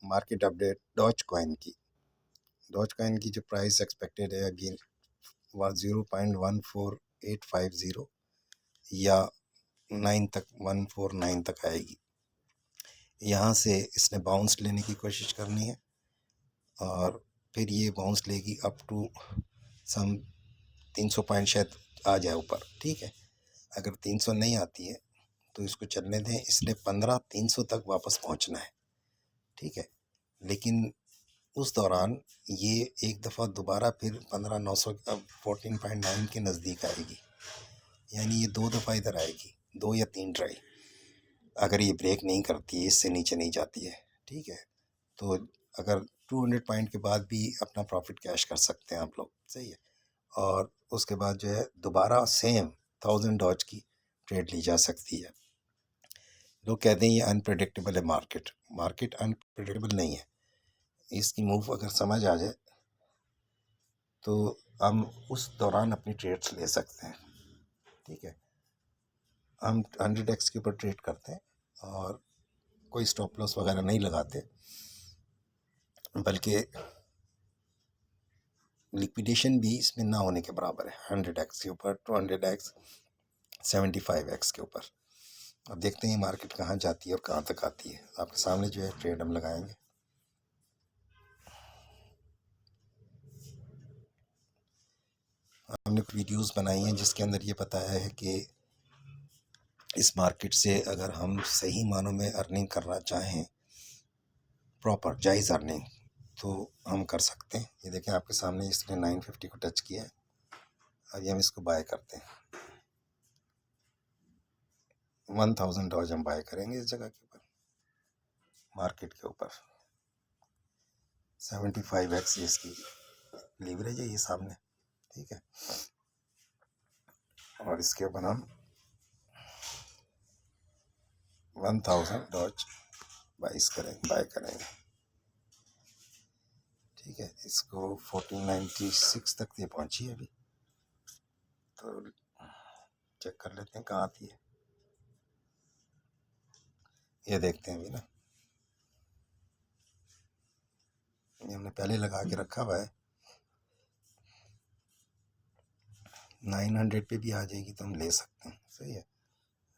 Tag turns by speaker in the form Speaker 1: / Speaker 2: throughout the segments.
Speaker 1: Market update doge coin की जो price expected है अगेन 0.14850 या 9 तक 149 तक आएगी। यहाँ से इसने बाउंस लेने की कोशिश करनी है और फिर ये बाउंस लेगी अप टू सम 300 पॉइंट शायद आ जाए ऊपर। ठीक है, अगर 300 नहीं आती है तो इसको चलने दें। इसने 15,300 तक वापस पहुंचना है। ठीक है, लेकिन उस दौरान ये एक दफ़ा दोबारा फिर 15,900 अब 14.9 के नज़दीक आएगी, यानी ये 2 दफ़ा इधर आएगी, 2 या 3 ट्राई, अगर ये ब्रेक नहीं करती है, इससे नीचे नहीं जाती है। ठीक है, तो अगर 200 पॉइंट के बाद भी अपना प्रॉफिट कैश कर सकते हैं आप लोग। सही है, और उसके बाद जो है दोबारा सेम 1000 डॉज की ट्रेड ली जा सकती है। लोग कहते हैं ये अनप्रेडिक्टेबल है मार्केट अनप्रेडिक्टेबल नहीं है। इसकी मूव अगर समझ आ जाए तो हम उस दौरान अपनी ट्रेड्स ले सकते हैं। ठीक है, हम 100x के ऊपर ट्रेड करते हैं और कोई स्टॉप लॉस वगैरह नहीं लगाते, बल्कि लिक्विडेशन भी इसमें ना होने के बराबर है। 100x के ऊपर, 200x, 75x के ऊपर। अब देखते हैं मार्केट कहाँ जाती है और कहाँ तक आती है। आपके सामने जो है ट्रेड हम लगाएंगे। हमने कुछ वीडियोस बनाई हैं जिसके अंदर ये बताया है कि इस मार्केट से अगर हम सही मानों में अर्निंग करना चाहें, प्रॉपर जायज़ अर्निंग, तो हम कर सकते हैं। ये देखें आपके सामने इसने 950 को टच किया है। अब हम इसको बाय करते हैं। 1000 डॉज हम बाय करेंगे इस जगह के ऊपर, मार्केट के ऊपर। 75x इसकी लीवरेज है ये सामने। ठीक है, और इसके ऊपर हम 1000 डॉज बाय करेंगे। ठीक है, इसको 1496 तक ये पहुंची है अभी, तो चेक कर लेते हैं कहाँ आती है। ये देखते हैं अभी ना, ये हमने पहले लगा के रखा हुआ है। 900 पे भी आ जाएगी तो हम ले सकते हैं। सही है,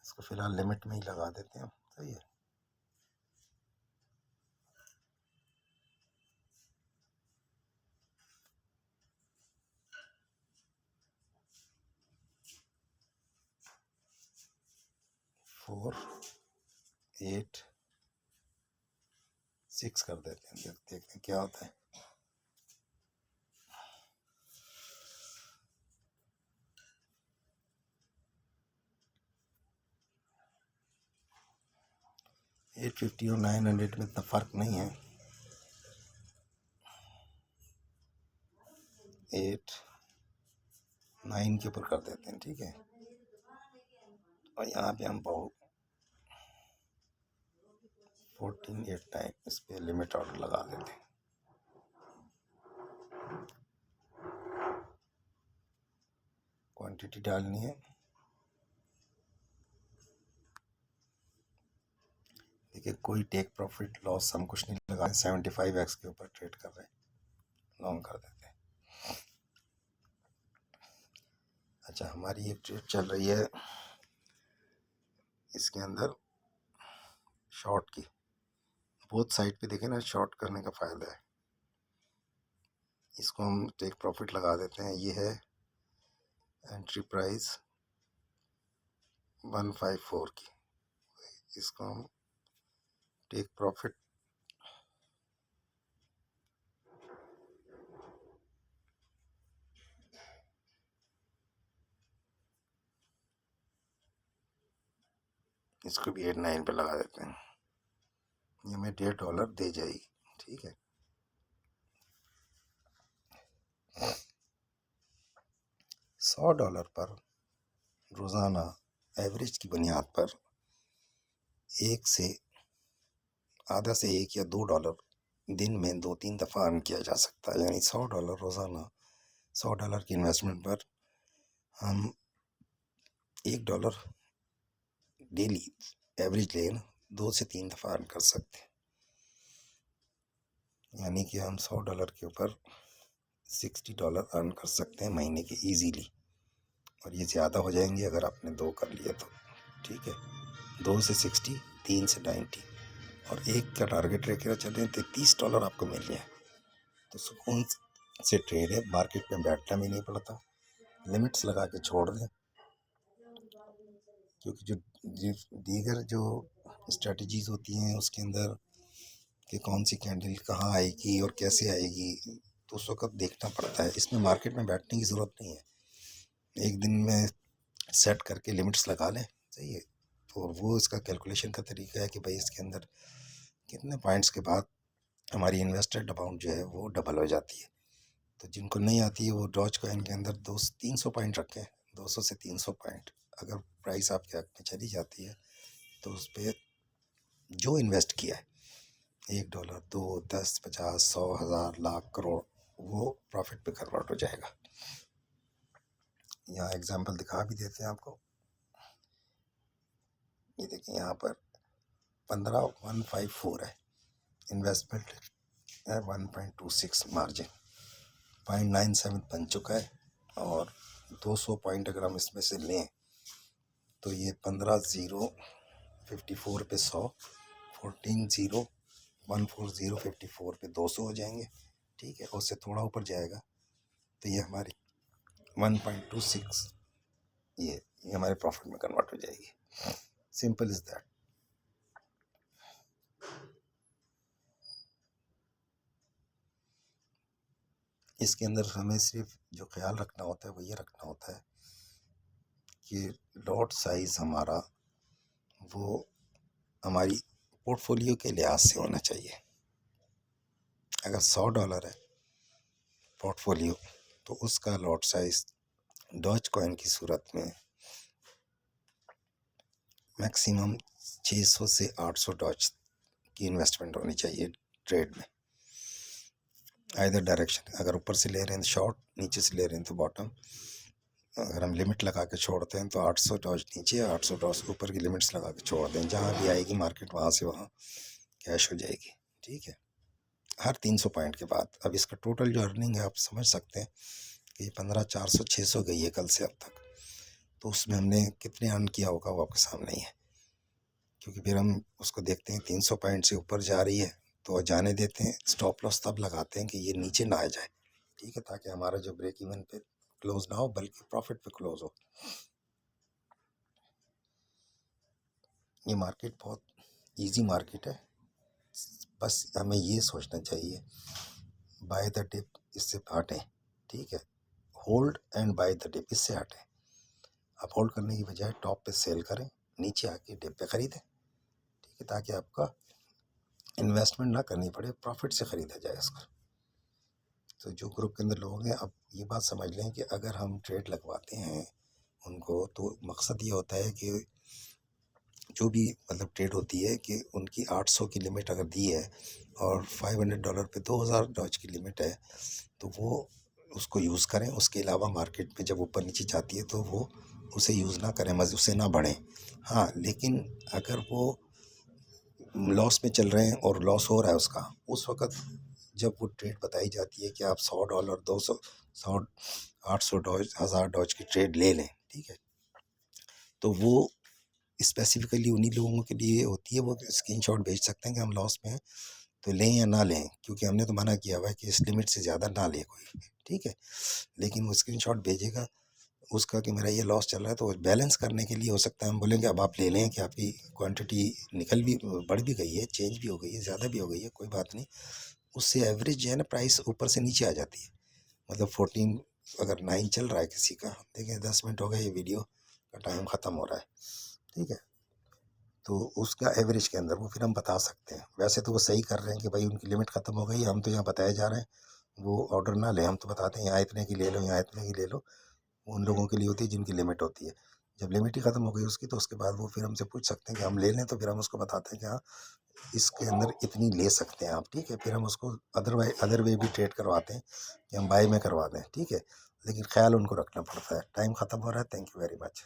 Speaker 1: इसको फिलहाल लिमिट में ही लगा देते हैं। सही है, फोर 8 6 कर देते हैं, देखते हैं क्या होता है। $850 और 900 में इतना फ़र्क नहीं है। 8 9 के ऊपर कर देते हैं। ठीक है, और यहाँ पे हम बहुत 14 टाइम इस पे लिमिट ऑर्डर लगा देते हैं। क्वांटिटी डालनी है। देखिए कोई टेक प्रॉफिट लॉस हम कुछ नहीं लगा, 75x के ऊपर ट्रेड कर रहे हैं, लॉन्ग कर देते हैं। अच्छा, हमारी एक ट्रेड चल रही है इसके अंदर शॉर्ट की। बोथ साइड पे देखें ना, शॉर्ट करने का फ़ायदा है। इसको हम टेक प्रॉफिट लगा देते हैं। ये है एंट्री प्राइस 154 की, इसको हम टेक प्रॉफिट इसको भी 8-9 पे लगा देते हैं। ये हमें $1.5 दे जाएगी। ठीक है, $100 पर रोज़ाना एवरेज की बुनियाद पर एक से आधा से एक या $2 दिन में 2-3 दफ़ा अर्न किया जा सकता है। यानी $100 रोज़ाना, $100 की इन्वेस्टमेंट पर हम $1 डेली एवरेज लें ना, 2 से 3 दफ़ा अर्न कर सकते हैं। यानी कि हम $100 के ऊपर $60 अर्न कर सकते हैं महीने के ईजीली, और ये ज़्यादा हो जाएंगे अगर आपने 2 कर लिए तो। ठीक है, 2 से 60, 3 से 90, और एक का टारगेट रख चल रहे हैं तो $30 आपको मिल रहे हैं, तो सुकून से ट्रेड है। मार्केट में बैठना भी नहीं पड़ता, लिमिट्स लगा के छोड़ दें, क्योंकि जो दीगर जो स्ट्रेटजीज़ होती हैं उसके अंदर कि कौन सी कैंडल कहाँ आएगी और कैसे आएगी, तो उस वक्त देखना पड़ता है। इसमें मार्केट में बैठने की ज़रूरत नहीं है, एक दिन में सेट करके लिमिट्स लगा लें, सही है। तो वो इसका कैलकुलेशन का तरीका है कि भाई इसके अंदर कितने पॉइंट्स के बाद हमारी इन्वेस्टेड अमाउंट जो है वो डबल हो जाती है। तो जिनको नहीं आती है वो डॉज कॉइन के अंदर 200-300 पॉइंट रखें, 200 से 300 पॉइंट। अगर प्राइस आपके हक में चली जाती है तो उस पर जो इन्वेस्ट किया है, $1, 2, 10, 50, 100, 1000, लाख, करोड़, वो प्रॉफिट पे कन्वर्ट हो जाएगा। यहाँ एग्जांपल दिखा भी देते हैं आपको। ये देखिए यहाँ पर 15,154 है, इन्वेस्टमेंट है 1.26, मार्जिन 0.97 बन चुका है, और 200 पॉइंट अगर हम इसमें से लें तो ये 15,054 पे 100, 14,054 पे 200 हो जाएंगे। ठीक है, उससे थोड़ा ऊपर जाएगा तो ये हमारी 1.26 ये हमारे प्रॉफिट में कन्वर्ट हो जाएगी। Simple is that. इसके अंदर हमें सिर्फ जो ख्याल रखना होता है वो ये रखना होता है कि लॉट साइज़ हमारा वो हमारी पोर्टफोलियो के लिहाज से होना चाहिए। अगर $100 है पोर्टफोलियो तो उसका लॉट साइज़ डॉज कॉइन की सूरत में मैक्सिमम 600 से 800 डॉज की इन्वेस्टमेंट होनी चाहिए ट्रेड में। आइदर डायरेक्शन, अगर ऊपर से ले रहे हैं तो शॉर्ट, नीचे से ले रहे हैं तो बॉटम। अगर हम लिमिट लगा के छोड़ते हैं तो 800 डॉज नीचे, 800 डॉज ऊपर की लिमिट्स लगा के छोड़ दें, जहाँ भी आएगी मार्केट वहाँ से वहाँ कैश हो जाएगी। ठीक है, हर 300 पॉइंट के बाद। अब इसका टोटल जो अर्निंग है आप समझ सकते हैं कि 15,400, 600 गई है कल से अब तक, तो उसमें हमने कितने अर्न किया होगा वो आपके सामने ही है। क्योंकि फिर हम उसको देखते हैं 300 पॉइंट से ऊपर जा रही है तो जाने देते हैं, स्टॉप लॉस तब लगाते हैं कि ये नीचे ना आ जाए। ठीक है, ताकि हमारा जो ब्रेक इवन पे क्लोज ना हो बल्कि प्रॉफिट पे क्लोज हो। ये मार्केट बहुत इजी मार्केट है, बस हमें ये सोचना चाहिए बाय द डिप, इससे हटें। ठीक है, hold and buy the dip, इससे हटें। आप होल्ड करने की बजाय टॉप पे सेल करें, नीचे आके डिप पे ख़रीदें। ठीक है, ताकि आपका इन्वेस्टमेंट ना करनी पड़े, प्रॉफिट से ख़रीदा जाए इसको। तो जो ग्रुप के अंदर लोग हैं, अब ये बात समझ लें कि अगर हम ट्रेड लगवाते हैं उनको, तो मकसद ये होता है कि जो भी मतलब ट्रेड होती है कि उनकी 800 की लिमिट अगर दी है और $500 पे 2,000 डॉज की लिमिट है, तो वो उसको यूज़ करें। उसके अलावा मार्केट में जब ऊपर नीचे जाती है तो वो उसे यूज़ ना करें, मज़े उससे ना बढ़ें। हाँ, लेकिन अगर वो लॉस में चल रहे हैं और लॉस हो रहा है उसका, उस वक़्त जब वो ट्रेड बताई जाती है कि आप $100, 200, 100, 800 डॉज, 1000 डॉज की ट्रेड ले लें, ठीक है, तो वो स्पेसिफिकली उन्हीं लोगों के लिए होती है। वो स्क्रीनशॉट भेज सकते हैं कि हम लॉस में हैं तो लें या ना लें, क्योंकि हमने तो मना किया हुआ है कि इस लिमिट से ज़्यादा ना ले कोई। ठीक है, लेकिन वो स्क्रीनशॉट भेजेगा उसका कि मेरा ये लॉस चल रहा है, तो बैलेंस करने के लिए हो सकता है हम बोलेंगे अब आप ले लें कि आपकी क्वांटिटी निकल भी बढ़ भी गई है, चेंज भी हो गई है, ज़्यादा भी हो गई है, कोई बात नहीं। उससे एवरेज जो है ना प्राइस ऊपर से नीचे आ जाती है। मतलब 14 अगर 9 चल रहा है किसी का, देखिए 10 मिनट हो गए, ये वीडियो का टाइम ख़त्म हो रहा है। ठीक है, तो उसका एवरेज के अंदर वो फिर हम बता सकते हैं। वैसे तो वो सही कर रहे हैं कि भाई उनकी लिमिट ख़त्म हो गई, हम तो यहाँ बताए जा रहे हैं वो ऑर्डर ना लें, हम तो बताते हैं यहाँ इतने की ले लो, यहाँ इतने की ले लो। वो उन लोगों के लिए होती है जिनकी लिमिट होती है। जब लिमिट ही ख़त्म हो गई उसकी, तो उसके बाद वो फिर हमसे पूछ सकते हैं कि हम ले लें, तो फिर हम उसको बताते हैं कि हाँ इसके अंदर इतनी ले सकते हैं आप। ठीक है, फिर हम उसको अदर वे भी ट्रेड करवाते हैं कि हम बाय में करवा दें। ठीक है, लेकिन ख्याल उनको रखना पड़ता है। टाइम ख़त्म हो रहा है, थैंक यू वेरी मच।